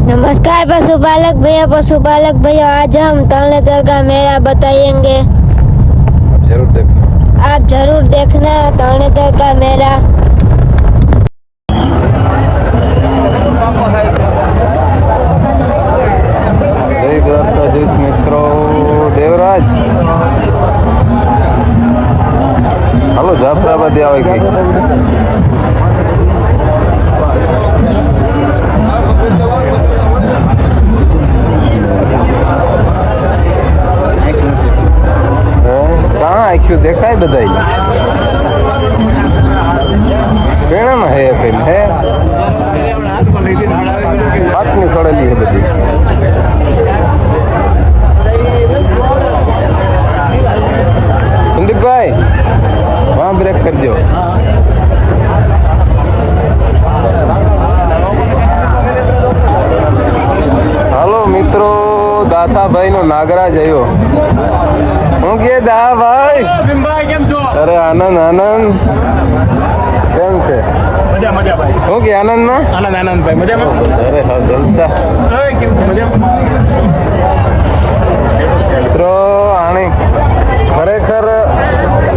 नमस्कार पशुपालक भैया आज हम तरणेतर का मेला बताएंगे। आप जरूर देखना तरणेतर का मेला। जय द्वारकाधीश मित्रों, देवराज हेलो जाफराबादी આવે કે कहाँ आख्યું દેખાય બધાય કેણામાં હે ફિલ્મ હે હાથની ખડેલી હે બધી સંદીપભાઈ वहाँ ब्रेक कर दो। हेलो मित्रों, दासा भाई नो नागराज आयो। હું કે દા ભાઈ કેમ છો? અરે આનંદ કેમ છે? મજા ભાઈ. હું કે આનંદ ભાઈ મજામાં? અરે હા જલસા. મિત્રો આણે ખરેખર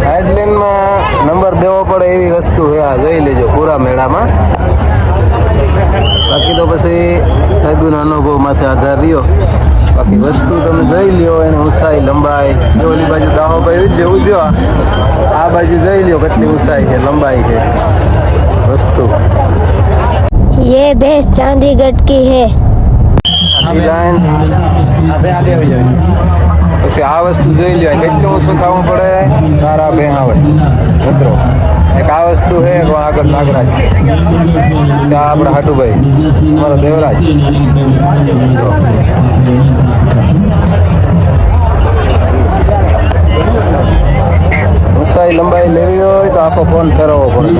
હાઇડલેન્ડમાં નંબર દેવો પડે એવી વસ્તુ છે. આ જોઈ લેજો પૂરા મેળામાં. બાકી તો પછી સાહેબનો અનુભવ માથે આધાર રહ્યો. બાકી વસ્તુ તમે જોઈ લ્યો એની ઊંચાઈ લંબાઈ જો ઓલી બાજુ દાહોભાઈ જેવું જો આ બાજુ જોઈ લ્યો કેટલી ઊંચાઈ છે લંબાઈ છે વસ્તુ. ये भैंस चांदीगढ़ की है। લાઈન પછી આ વસ્તુ જોઈ લ્યો કેટલું ઊંચું થવું પડે તારા બે આવે મિત્રો. એક આ વસ્તુ છે આગળ નાગરાજ છે આ આપણા હાટુભાઈ અમારો દેવરાજ. ઊંચાઈ લંબાઈ લેવી હોય તો આખો ફોન ફેરવવો પડે.